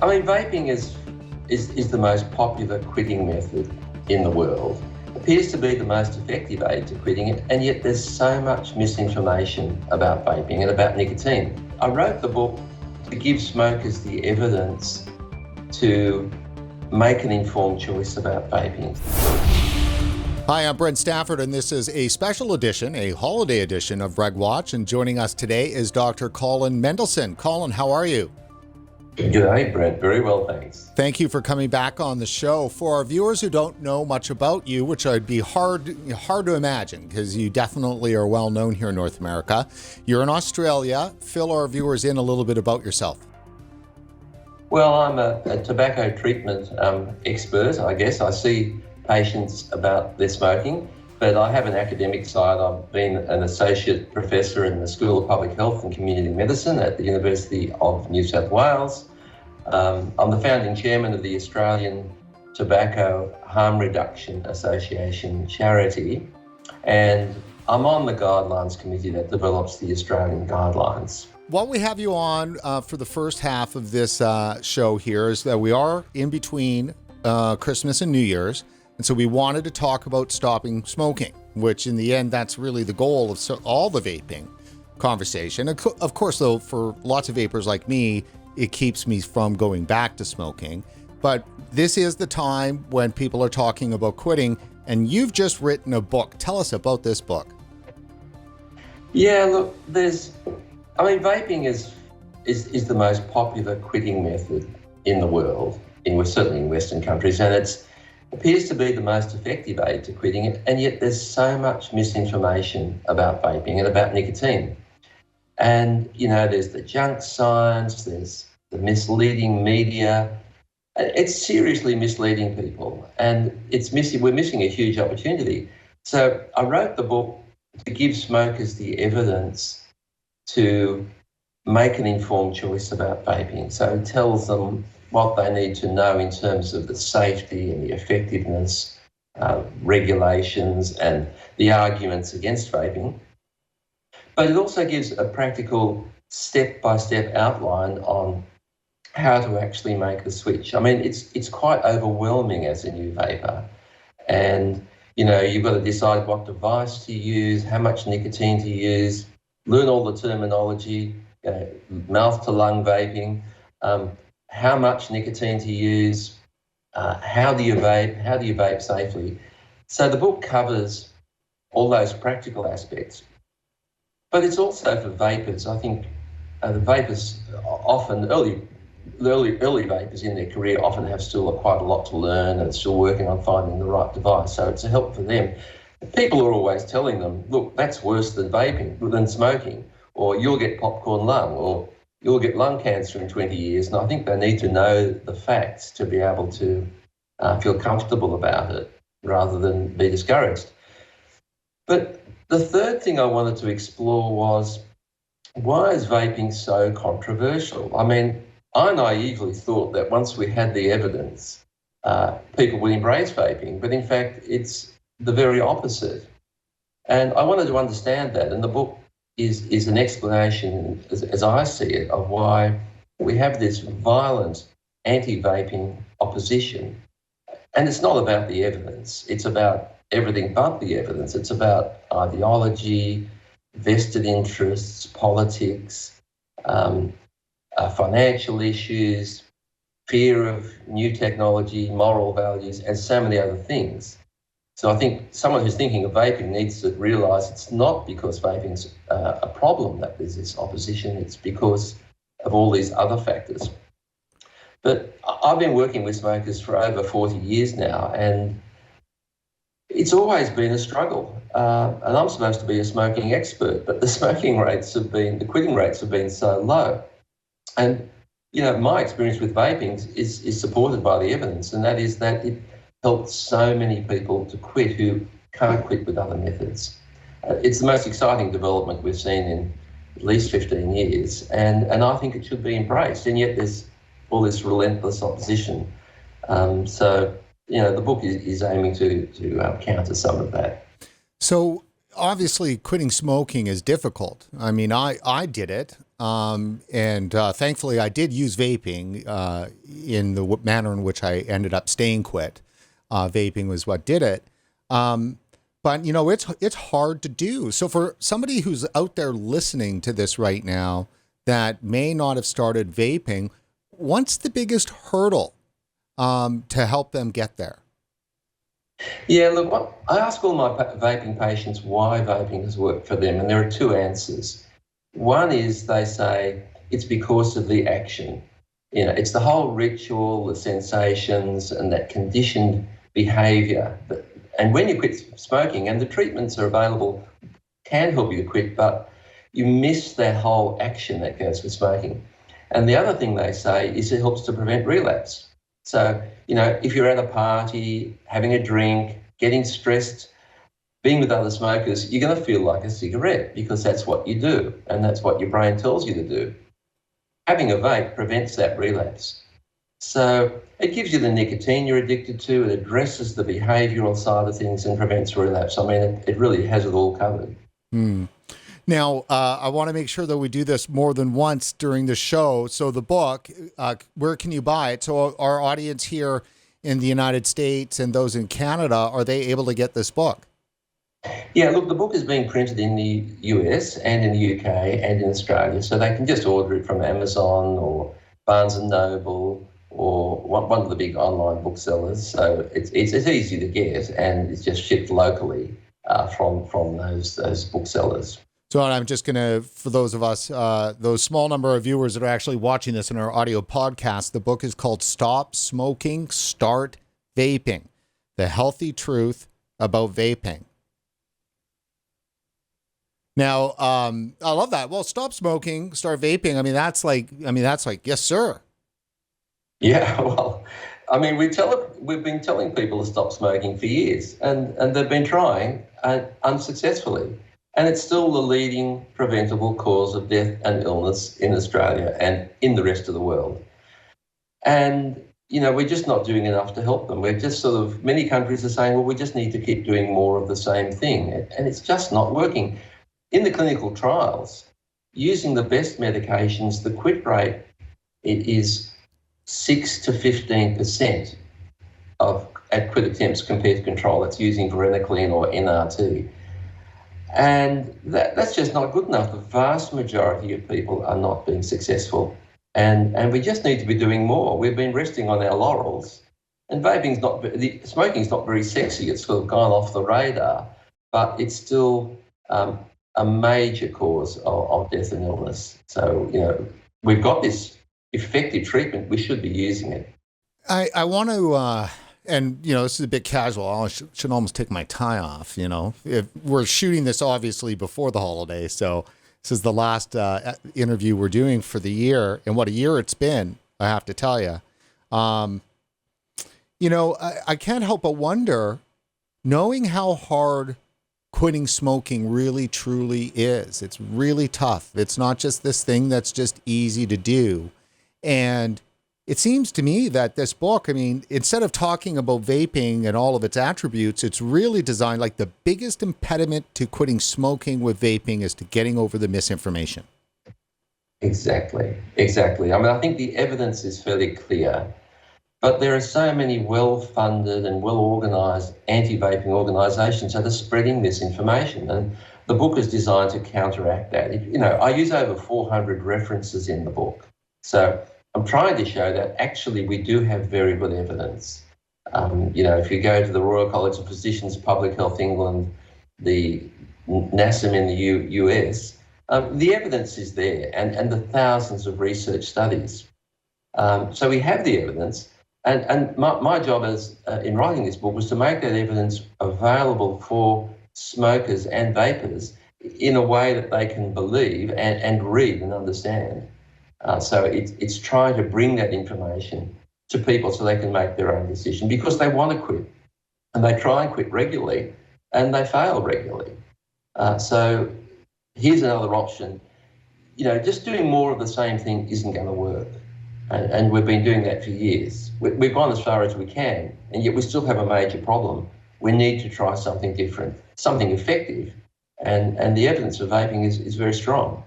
I mean, vaping is the most popular quitting method in the world. Appears to be the most effective aid to quitting it, and yet there's so much misinformation about vaping and about nicotine. I wrote the book to give smokers the evidence to make an informed choice about vaping. Hi, I'm Brent Stafford, and this is a special edition, a holiday edition of RegWatch. And joining us today is Dr. Colin Mendelsohn. Colin, how are you? G'day, Brent. Very well, thanks. Thank you for coming back on the show. For our viewers who don't know much about you, which would be hard to imagine because you definitely are well known here in North America, you're in Australia. Fill our viewers in a little bit about yourself. Well, I'm a tobacco treatment expert, I guess. I see patients about their smoking, but I have an academic side. I've been an associate professor in the School of Public Health and Community Medicine at the University of New South Wales. I'm the founding chairman of the Australian Tobacco Harm Reduction Association charity, and I'm on the guidelines committee that develops the Australian guidelines. While we have you on for the first half of this show here is that we are in between Christmas and New Year's. And so we wanted to talk about stopping smoking, which in the end, that's really the goal of all the vaping conversation. Of course, though, for lots of vapors like me, it keeps me from going back to smoking. But this is the time when people are talking about quitting, and you've just written a book. Tell us about this book. Yeah, look, vaping is the most popular quitting method in the world, certainly in Western countries, and it appears to be the most effective aid to quitting it, and yet there's so much misinformation about vaping and about nicotine. And, there's the junk science, there's the misleading media. It's seriously misleading people, and we're missing a huge opportunity. So I wrote the book to give smokers the evidence to make an informed choice about vaping. So it tells them what they need to know in terms of the safety and the effectiveness, regulations and the arguments against vaping. But it also gives a practical step-by-step outline on how to actually make the switch. I mean, it's quite overwhelming as a new vapor. And, you've got to decide what device to use, how much nicotine to use, learn all the terminology, mouth-to-lung vaping, how much nicotine to use, how do you vape safely. So the book covers all those practical aspects. But it's also for vapors. I think the vapors often, early vapors in their career often have still quite a lot to learn and still working on finding the right device. So it's a help for them. People are always telling them, look, that's worse than vaping, than smoking, or you'll get popcorn lung, or you'll get lung cancer in 20 years. And I think they need to know the facts to be able to feel comfortable about it rather than be discouraged. But the third thing I wanted to explore was, why is vaping so controversial? I mean, I naively thought that once we had the evidence, people would embrace vaping, but in fact, it's the very opposite. And I wanted to understand that, and the book is an explanation, as I see it, of why we have this violent anti-vaping opposition. And it's not about the evidence. It's about everything but the evidence. It's about ideology, vested interests, politics, financial issues, fear of new technology, moral values, and so many other things. So I think someone who's thinking of vaping needs to realise it's not because vaping's a problem that there's this opposition, it's because of all these other factors. But I've been working with smokers for over 40 years now, and it's always been a struggle. And I'm supposed to be a smoking expert, but the quitting rates have been so low. And, my experience with vaping is supported by the evidence, and that is that it helped so many people to quit who can't quit with other methods. It's the most exciting development we've seen in at least 15 years, and I think it should be embraced, and yet there's all this relentless opposition. So the book is aiming to counter some of that. So obviously quitting smoking is difficult. I mean, I did it. and thankfully I did use vaping in the manner in which I ended up staying quit. Vaping was what did it. But you know, it's hard to do. So for somebody who's out there listening to this right now that may not have started vaping, what's the biggest hurdle to help them get there? Yeah, look, I ask all my vaping patients why vaping has worked for them, and there are two answers. One is they say it's because of the action. You know, it's the whole ritual, the sensations, and that conditioned behaviour. And when you quit smoking, and the treatments are available, can help you to quit, but you miss that whole action that goes with smoking. And the other thing they say is it helps to prevent relapse. So, you know, if you're at a party, having a drink, getting stressed, being with other smokers, you're going to feel like a cigarette because that's what you do and that's what your brain tells you to do. Having a vape prevents that relapse. So it gives you the nicotine you're addicted to, it addresses the behavioural side of things and prevents relapse. I mean, it really has it all covered. Now, I want to make sure that we do this more than once during the show. So the book, where can you buy it? So our audience here in the United States and those in Canada, are they able to get this book? Yeah, look, the book is being printed in the US and in the UK and in Australia, so they can just order it from Amazon or Barnes & Noble or one of the big online booksellers. So it's easy to get, and it's just shipped locally from those booksellers. So I'm just going to, for those of us, those small number of viewers that are actually watching this in our audio podcast, the book is called Stop Smoking, Start Vaping, The Healthy Truth About Vaping. Now, I love that. Well, stop smoking, start vaping. I mean, that's like, yes, sir. Yeah, well, I mean, we've been telling people to stop smoking for years, and they've been trying unsuccessfully. And it's still the leading preventable cause of death and illness in Australia and in the rest of the world. And, you know, we're just not doing enough to help them. We're just many countries are saying, well, we just need to keep doing more of the same thing. And it's just not working. In the clinical trials, using the best medications, the quit rate, it is 6 to 15% at quit attempts compared to control. That's using varenicline or NRT. And that's just not good enough. The vast majority of people are not being successful. And we just need to be doing more. We've been resting on our laurels. And smoking's not very sexy. It's sort of gone off the radar, but it's still a major cause of death and illness. So, you know, we've got this effective treatment. We should be using it. I want to... and, you know, this is a bit casual. I should almost take my tie off, you know. We're shooting this, obviously, before the holiday. So this is the last interview we're doing for the year. And what a year it's been, I have to tell you. You know, I can't help but wonder, knowing how hard quitting smoking really, truly is. It's really tough. It's not just this thing that's just easy to do. And it seems to me that this book, I mean, instead of talking about vaping and all of its attributes, it's really designed like the biggest impediment to quitting smoking with vaping is to getting over the misinformation. Exactly. I mean, I think the evidence is fairly clear, but there are so many well-funded and well-organised anti-vaping organisations that are spreading misinformation, and the book is designed to counteract that. You know, I use over 400 references in the book. So I'm trying to show that actually we do have very good evidence. You know, if you go to the Royal College of Physicians, Public Health England, the NASM in the US, the evidence is there, and the thousands of research studies. So we have the evidence, and my job in writing this book was to make that evidence available for smokers and vapers in a way that they can believe and read and understand. So it's trying to bring that information to people so they can make their own decision, because they want to quit and they try and quit regularly and they fail regularly. So here's another option. You know, just doing more of the same thing isn't going to work. And we've been doing that for years. We've gone as far as we can, and yet we still have a major problem. We need to try something different, something effective. And the evidence of vaping is very strong.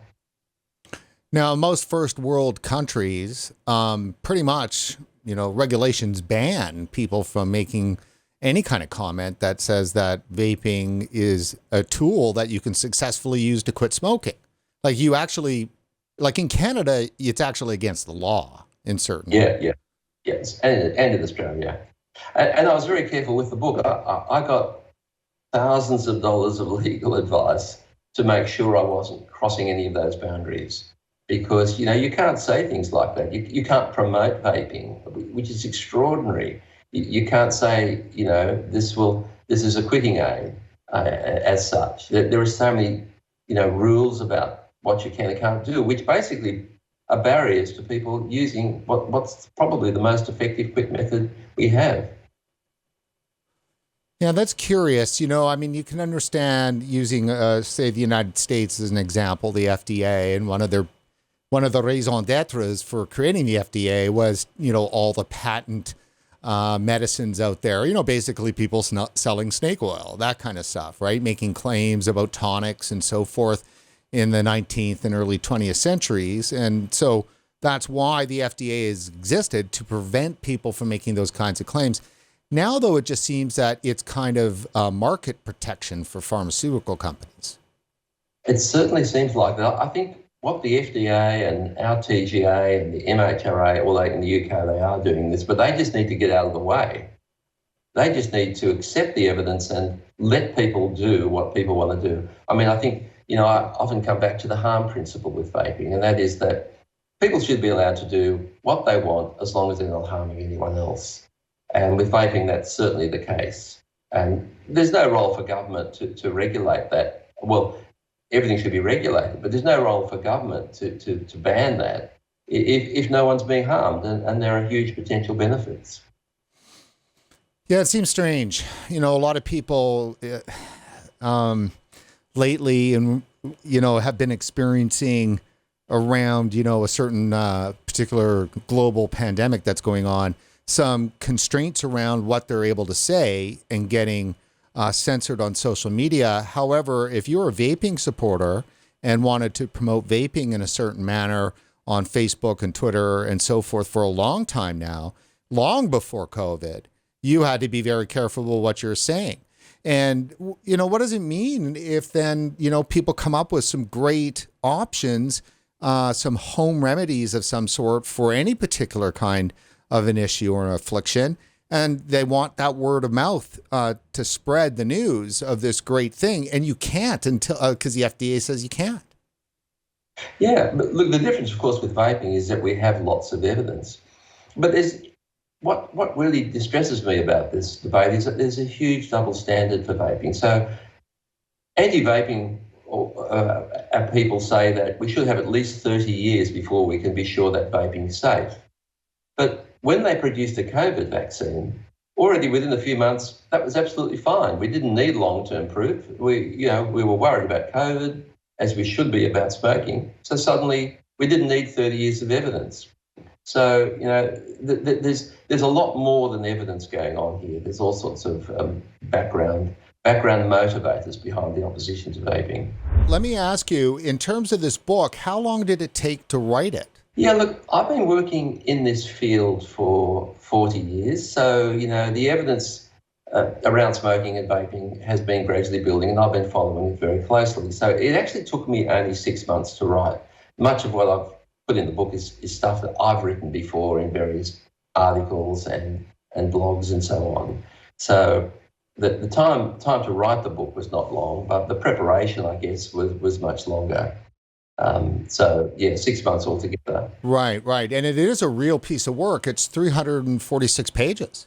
Now, most first world countries, pretty much, regulations ban people from making any kind of comment that says that vaping is a tool that you can successfully use to quit smoking. Like you actually, like in Canada, it's actually against the law in certain. Yes, and in Australia. And I was very careful with the book. I got thousands of dollars of legal advice to make sure I wasn't crossing any of those boundaries. Because, you can't say things like that. You can't promote vaping, which is extraordinary. You can't say, this is a quitting aid as such. There are so many, rules about what you can and can't do, which basically are barriers to people using what's probably the most effective quit method we have. Yeah, that's curious. You can understand using, say, the United States as an example, the FDA, and one of the raison d'etres for creating the FDA was, all the patent medicines out there, basically people selling snake oil, that kind of stuff, right? Making claims about tonics and so forth in the 19th and early 20th centuries. And so that's why the FDA has existed, to prevent people from making those kinds of claims. Now, though, it just seems that it's kind of market protection for pharmaceutical companies. It certainly seems like that. I think what the FDA and our TGA and the MHRA, although in the UK they are doing this, but they just need to get out of the way. They just need to accept the evidence and let people do what people want to do. I think, I often come back to the harm principle with vaping, and that is that people should be allowed to do what they want as long as they're not harming anyone else. And with vaping, that's certainly the case. And there's no role for government to regulate that. Well, everything should be regulated, but there's no role for government to ban that if no one's being harmed, and there are huge potential benefits. Yeah, it seems strange. A lot of people lately and, have been experiencing around, a certain particular global pandemic that's going on, some constraints around what they're able to say and getting censored on social media. However, if you're a vaping supporter and wanted to promote vaping in a certain manner on Facebook and Twitter and so forth for a long time now, long before COVID, you had to be very careful with what you're saying. And, what does it mean if then, people come up with some great options, some home remedies of some sort for any particular kind of an issue or an affliction, and they want that word of mouth to spread the news of this great thing, and you can't until because the FDA says you can't. Yeah, but look, the difference, of course, with vaping is that we have lots of evidence. But there's what really distresses me about this debate is that there's a huge double standard for vaping. So anti-vaping people say that we should have at least 30 years before we can be sure that vaping is safe. But when they produced the COVID vaccine, already within a few months, that was absolutely fine. We didn't need long-term proof. We were worried about COVID, as we should be about smoking. So suddenly we didn't need 30 years of evidence. So, there's a lot more than evidence going on here. There's all sorts of background motivators behind the opposition to vaping. Let me ask you, in terms of this book, how long did it take to write it? Yeah, look, I've been working in this field for 40 years. So, the evidence around smoking and vaping has been gradually building, and I've been following it very closely. So it actually took me only 6 months to write. Much of what I've put in the book is stuff that I've written before in various articles and blogs and so on. So the time to write the book was not long, but the preparation, I guess, was much longer. 6 months altogether. Right. And it is a real piece of work. It's 346 pages.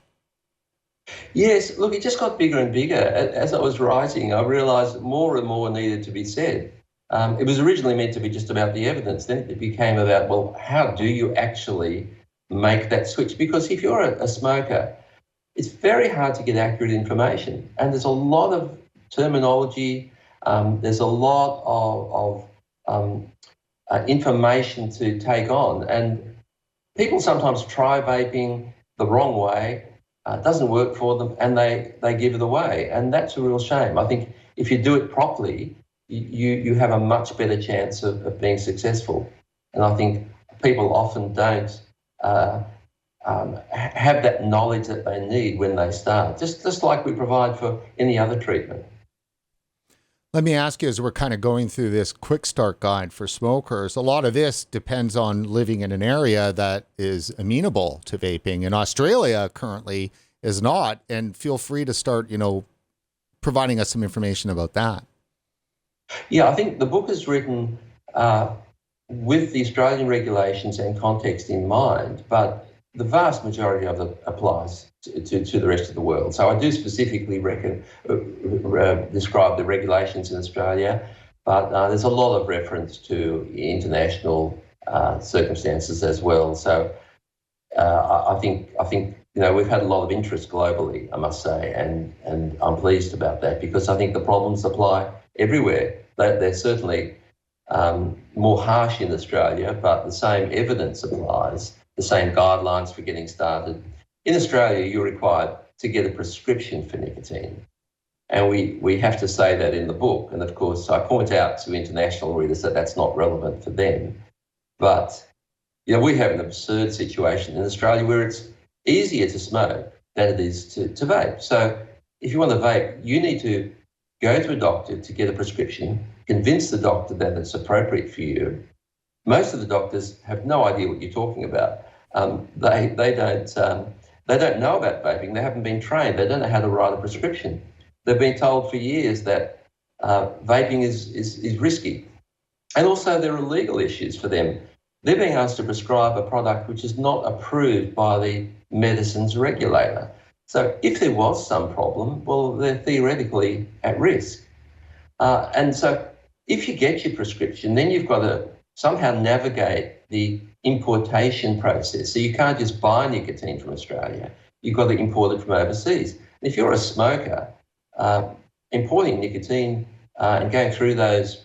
Yes, look, it just got bigger and bigger. As I was writing, I realised more and more needed to be said. It was originally meant to be just about the evidence. Then it became about, well, how do you actually make that switch? Because if you're a smoker, it's very hard to get accurate information. And there's a lot of terminology. There's a lot of information to take on. And people sometimes try vaping the wrong way. It doesn't work for them, and they give it away. And that's a real shame. I think if you do it properly, you have a much better chance of being successful. And I think people often don't have that knowledge that they need when they start, just like we provide for any other treatment. Let me ask you, as we're kind of going through this quick start guide for smokers, a lot of this depends on living in an area that is amenable to vaping. And Australia currently is not. And feel free to start, providing us some information about that. Yeah, I think the book is written with the Australian regulations and context in mind, but the vast majority of it applies to the rest of the world. So I do specifically describe the regulations in Australia, but there's a lot of reference to international circumstances as well. So I think we've had a lot of interest globally, I must say, and I'm pleased about that, because I think the problems apply everywhere. They're certainly more harsh in Australia, but the same evidence applies, the same guidelines for getting started. In Australia, you're required to get a prescription for nicotine. And we have to say that in the book. And of course, I point out to international readers that that's not relevant for them. But, we have an absurd situation in Australia where it's easier to smoke than it is to vape. So if you want to vape, you need to go to a doctor to get a prescription, convince the doctor that it's appropriate for you. Most of the doctors have no idea what you're talking about. They don't know about vaping. They haven't been trained. They don't know how to write a prescription. They've been told for years that vaping is risky. And also there are legal issues for them. They're being asked to prescribe a product which is not approved by the medicines regulator. So if there was some problem, well, they're theoretically at risk. And so if you get your prescription, then you've got to somehow navigate the importation process. So you can't just buy nicotine from Australia. You've got to import it from overseas. And if you're a smoker, importing nicotine and going through those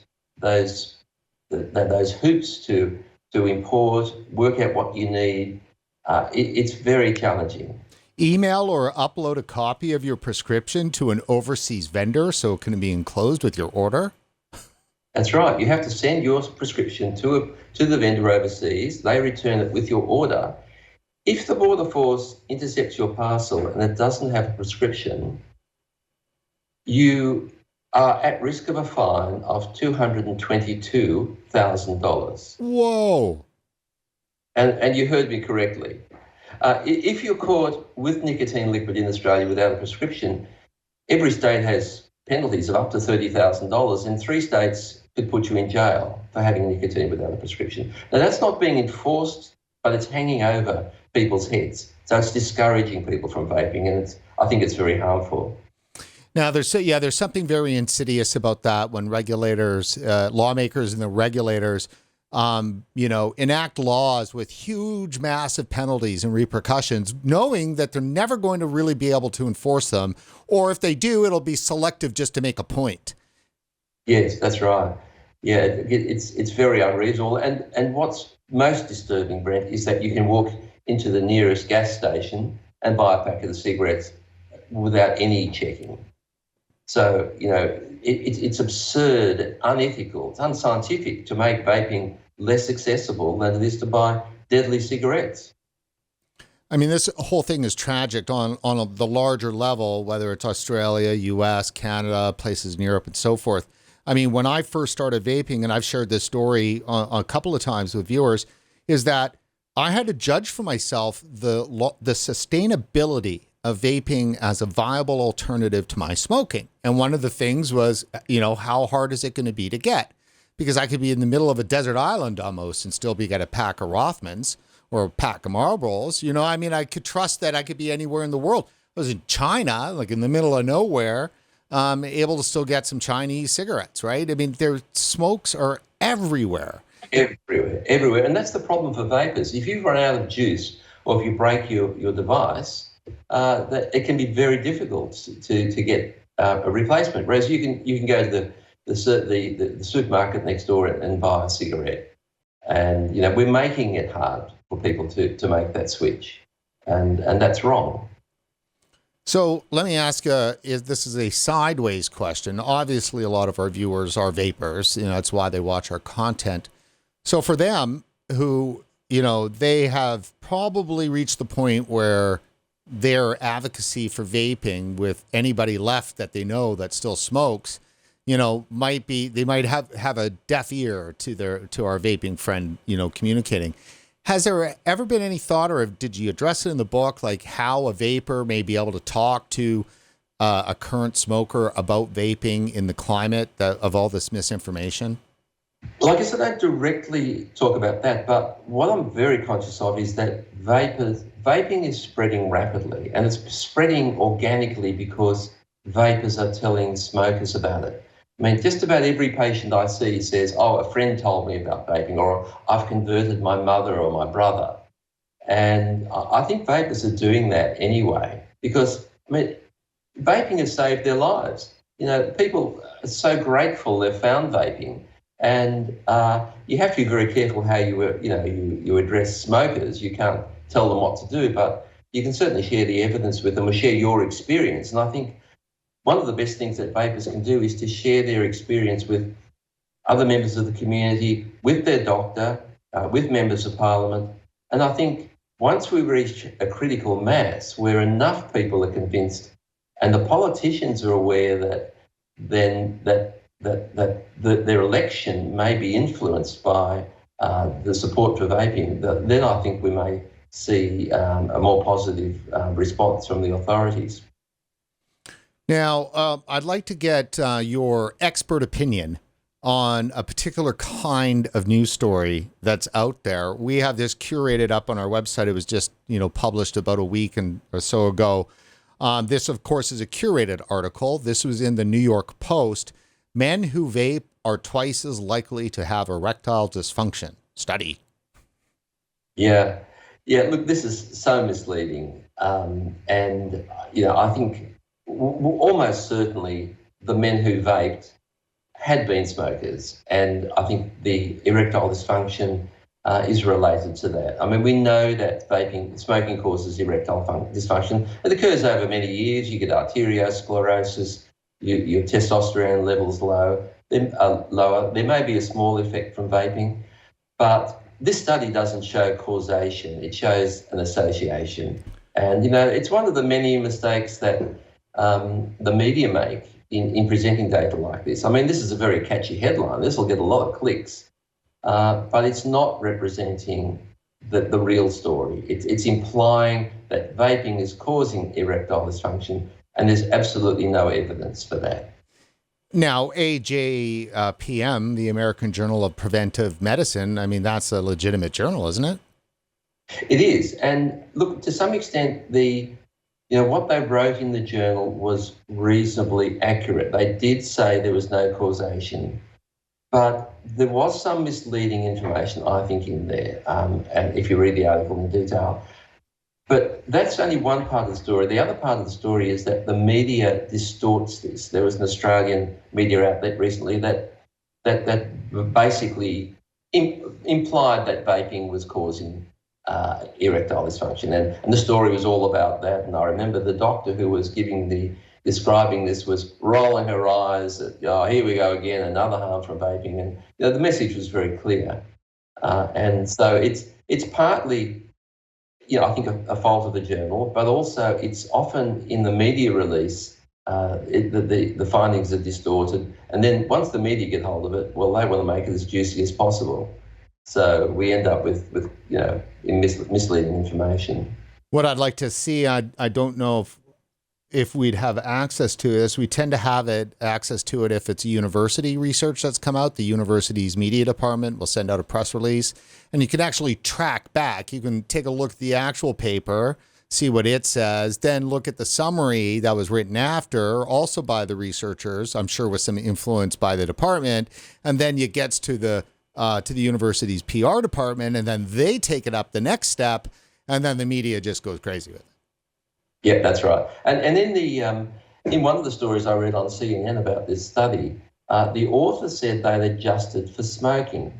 hoops to import, work out what you need, it's very challenging. Email or upload a copy of your prescription to an overseas vendor so it can be enclosed with your order? That's right. You have to send your prescription to the vendor overseas. They return it with your order. If the Border Force intercepts your parcel and it doesn't have a prescription, you are at risk of a fine of $222,000. Whoa. And you heard me correctly. If you're caught with nicotine liquid in Australia without a prescription, every state has penalties of up to $30,000, and 3 states could put you in jail for having nicotine without a prescription. Now, that's not being enforced, but it's hanging over people's heads. So it's discouraging people from vaping, and I think it's very harmful. Now, there's something very insidious about that when regulators, lawmakers and the regulators, enact laws with huge, massive penalties and repercussions, knowing that they're never going to really be able to enforce them. Or if they do, it'll be selective just to make a point. Yes, that's right. Yeah, it's very unreasonable. And what's most disturbing, Brent, is that you can walk into the nearest gas station and buy a packet of cigarettes without any checking. So, it's absurd, unethical, it's unscientific to make vaping less accessible than it is to buy deadly cigarettes. I mean, this whole thing is tragic on the larger level, whether it's Australia, US, Canada, places in Europe and so forth. I mean, when I first started vaping, and I've shared this story a couple of times with viewers, is that I had to judge for myself the sustainability of vaping as a viable alternative to my smoking. And one of the things was, how hard is it going to be to get? Because I could be in the middle of a desert island almost and still get a pack of Rothmans or a pack of Marlboros. I could trust that I could be anywhere in the world. I was in China, like in the middle of nowhere, able to still get some Chinese cigarettes, right? I mean, their smokes are everywhere. Everywhere. And that's the problem for vapors. If you run out of juice or if you break your device, that it can be very difficult to get a replacement. Whereas you can go to the supermarket next door and buy a cigarette. And we're making it hard for people to make that switch, and that's wrong. So let me ask if this is a sideways question. Obviously, a lot of our viewers are vapors. That's why they watch our content. So for them, who, they have probably reached the point where their advocacy for vaping with anybody left that they know that still smokes, they might have a deaf ear to our vaping friend, communicating. Has there ever been any thought, or did you address it in the book, like how a vapor may be able to talk to a current smoker about vaping in the climate of all this misinformation? Well, I guess I don't directly talk about that, but what I'm very conscious of is that vaping is spreading rapidly, and it's spreading organically because vapors are telling smokers about it. I mean, just about every patient I see says, oh, a friend told me about vaping, or I've converted my mother or my brother. And I think vapors are doing that anyway, because, vaping has saved their lives. People are so grateful they've found vaping. And you have to be very careful how you address smokers. You can't tell them what to do, but you can certainly share the evidence with them or share your experience. And I think one of the best things that vapers can do is to share their experience with other members of the community, with their doctor, with members of parliament. And I think once we reach a critical mass where enough people are convinced and the politicians are aware that their election may be influenced by the support for vaping, then I think we may see a more positive response from the authorities. Now, I'd like to get your expert opinion on a particular kind of news story that's out there. We have this curated up on our website. It was just, published about a week or so ago. This, of course, is a curated article. This was in the New York Post. Men who vape are twice as likely to have erectile dysfunction. Study. Yeah. Look, this is so misleading. I think almost certainly the men who vaped had been smokers. And I think the erectile dysfunction is related to that. I mean, we know that smoking causes erectile dysfunction. It occurs over many years. You get arteriosclerosis, your testosterone levels lower. There may be a small effect from vaping, but this study doesn't show causation. It shows an association. And, it's one of the many mistakes that the media make in presenting data like this. I mean, this is a very catchy headline. This will get a lot of clicks, but it's not representing the real story. It's implying that vaping is causing erectile dysfunction, and there's absolutely no evidence for that. Now, AJPM, the American Journal of Preventive Medicine, I mean, that's a legitimate journal, isn't it? It is. And look, to some extent, what they wrote in the journal was reasonably accurate. They did say there was no causation, but there was some misleading information, I think, in there, and if you read the article in detail. But that's only one part of the story. The other part of the story is that the media distorts this. There was an Australian media outlet recently that basically implied that vaping was causing erectile dysfunction, and the story was all about that. And I remember the doctor who was describing this was rolling her eyes at, oh, here we go again, another harm from vaping. And the message was very clear, and so it's partly, I think a fault of the journal, but also it's often in the media release, the findings are distorted, and then once the media get hold of it, well, they want to make it as juicy as possible. So we end up with misleading information. What I'd like to see, I don't know if we'd have access to this. We tend to have access to it if it's university research that's come out. The university's media department will send out a press release, and you can actually track back. You can take a look at the actual paper, see what it says, then look at the summary that was written after, also by the researchers, I'm sure with some influence by the department, and then it gets to the university's PR department, and then they take it up the next step, and then the media just goes crazy with it. Yeah, that's right. And in one of the stories I read on CNN about this study, the author said they'd adjusted for smoking,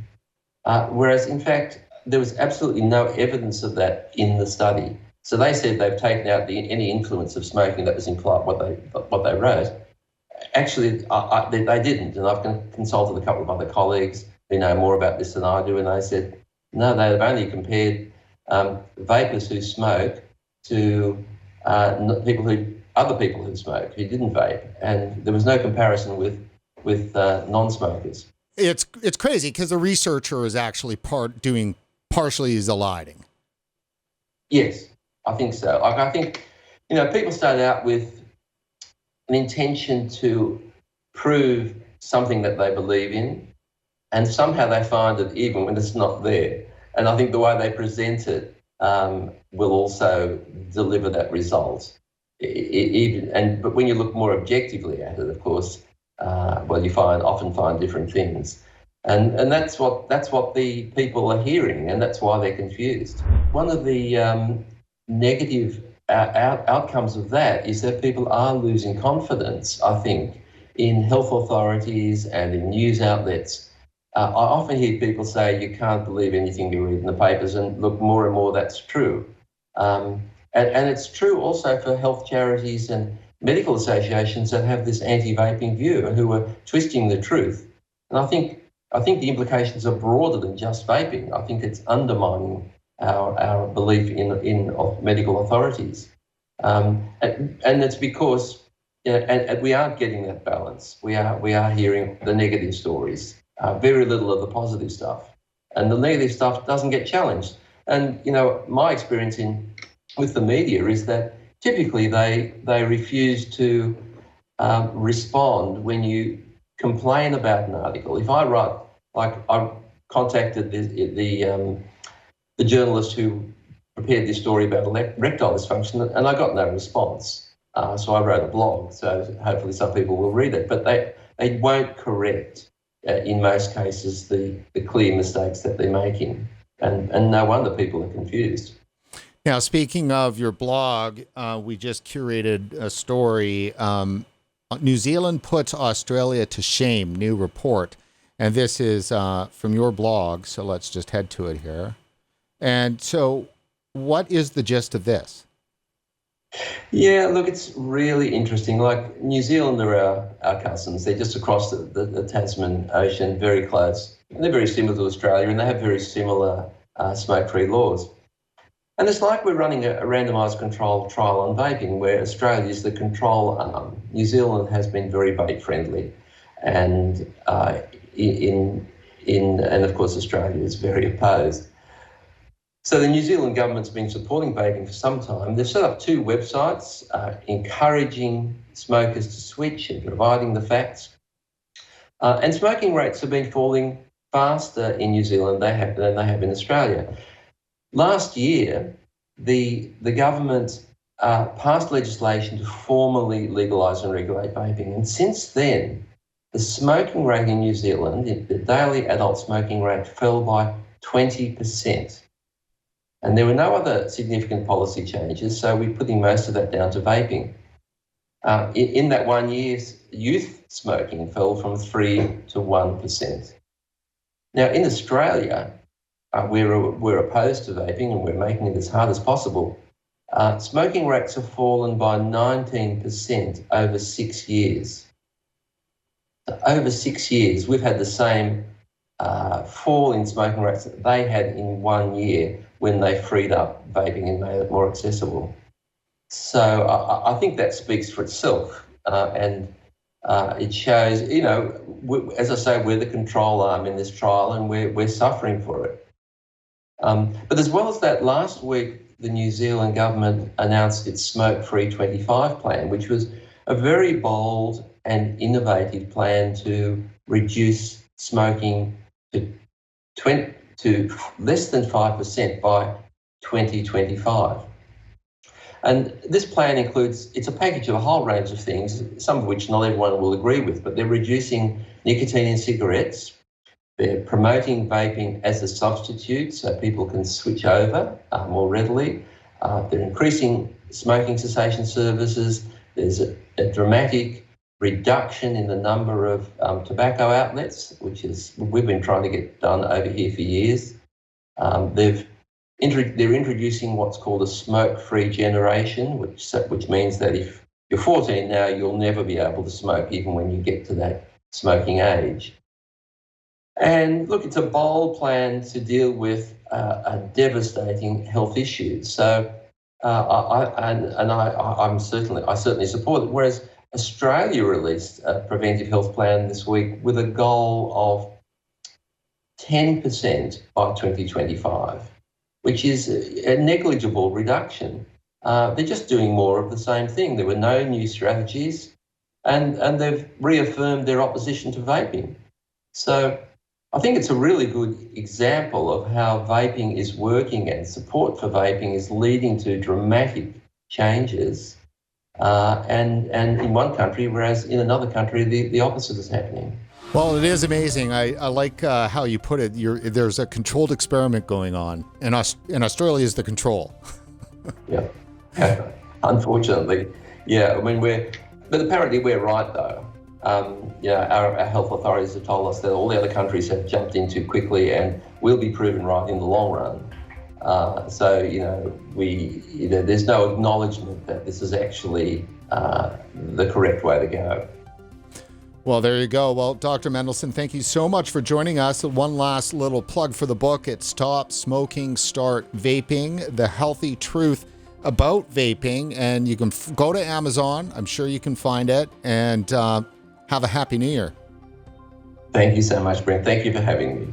whereas in fact there was absolutely no evidence of that in the study. So they said they've taken out any influence of smoking that was implied what they wrote. Actually, they didn't, and I've consulted a couple of other colleagues who know more about this than I do, and they said, No, they've only compared vapers who smoke to other people who smoke who didn't vape, and there was no comparison with non-smokers. It's crazy because the researcher is actually doing partially is eliding. Yes, I think so. I think, people start out with an intention to prove something that they believe in, and somehow they find it even when it's not there. And I think the way they present it will also deliver that result. But when you look more objectively at it, of course, you often find different things. And that's what the people are hearing, and that's why they're confused. One of the negative outcomes of that is that people are losing confidence, I think, in health authorities and in news outlets. I often hear people say you can't believe anything you read in the papers, and look, more and more that's true. And it's true also for health charities and medical associations that have this anti-vaping view and who are twisting the truth. And I think the implications are broader than just vaping. I think it's undermining our belief in medical authorities. And it's because and we aren't getting that balance. We are hearing the negative stories, very little of the positive stuff. And the negative stuff doesn't get challenged. And, my experience with the media is that typically they refuse to respond when you complain about an article. If I write, I contacted the journalist who prepared this story about erectile dysfunction, and I got no response. So I wrote a blog, so hopefully some people will read it. But they won't correct, in most cases, the clear mistakes that they're making. And no wonder people are confused. Now, speaking of your blog, we just curated a story. New Zealand puts Australia to shame, new report. And this is from your blog, so let's just head to it here. And so what is the gist of this? Yeah, look, it's really interesting. Like, New Zealand are our cousins. They're just across the Tasman Ocean, very close. And they're very similar to Australia, and they have very similar smoke-free laws. And it's like we're running a randomised controlled trial on vaping, where Australia is the control arm. New Zealand has been very vape-friendly, and and of course Australia is very opposed. So the New Zealand government's been supporting vaping for some time. They've set up 2 websites encouraging smokers to switch and providing the facts. And smoking rates have been falling faster in New Zealand than they have in Australia. Last year, the government passed legislation to formally legalise and regulate vaping. And since then, the smoking rate in New Zealand, the daily adult smoking rate, fell by 20%. And there were no other significant policy changes, so we're putting most of that down to vaping. In that 1 year, youth smoking fell from 3 to 1%. Now, in Australia, we're opposed to vaping, and we're making it as hard as possible. Smoking rates have fallen by 19% over 6 years. So over 6 years, we've had the same fall in smoking rates that they had in 1 year when they freed up vaping and made it more accessible. So I think that speaks for itself, and it shows, as I say, we're the control arm in this trial, and we're suffering for it. But as well as that, last week the New Zealand government announced its Smoke-Free 25 plan, which was a very bold and innovative plan to reduce smoking to less than 5% by 2025. And this plan includes, it's a package of a whole range of things, some of which not everyone will agree with, but they're reducing nicotine in cigarettes. They're promoting vaping as a substitute so people can switch over more readily. They're increasing smoking cessation services. There's a dramatic reduction in the number of tobacco outlets, we've been trying to get done over here for years. They're introducing what's called a smoke-free generation, which means that if you're 14 now, you'll never be able to smoke even when you get to that smoking age. And look, it's a bold plan to deal with a devastating health issue. So I certainly support it. Whereas Australia released a preventive health plan this week with a goal of 10% by 2025, which is a negligible reduction. They're just doing more of the same thing. There were no new strategies, and they've reaffirmed their opposition to vaping. So I think it's a really good example of how vaping is working and support for vaping is leading to dramatic changes, and in one country, whereas in another country, the opposite is happening. Well, it is amazing. I like how you put it. There's a controlled experiment going on, and Australia is the control. Yeah. Unfortunately, yeah. I mean, but apparently we're right though. Our health authorities have told us that all the other countries have jumped in too quickly and will be proven right in the long run. So there's no acknowledgement that this is actually the correct way to go. Well, there you go. Well, Dr. Mendelsohn, thank you so much for joining us. One last little plug for the book. It's Stop Smoking, Start Vaping, The Healthy Truth About Vaping. And you can go to Amazon. I'm sure you can find it. And have a Happy New Year. Thank you so much, Brent. Thank you for having me.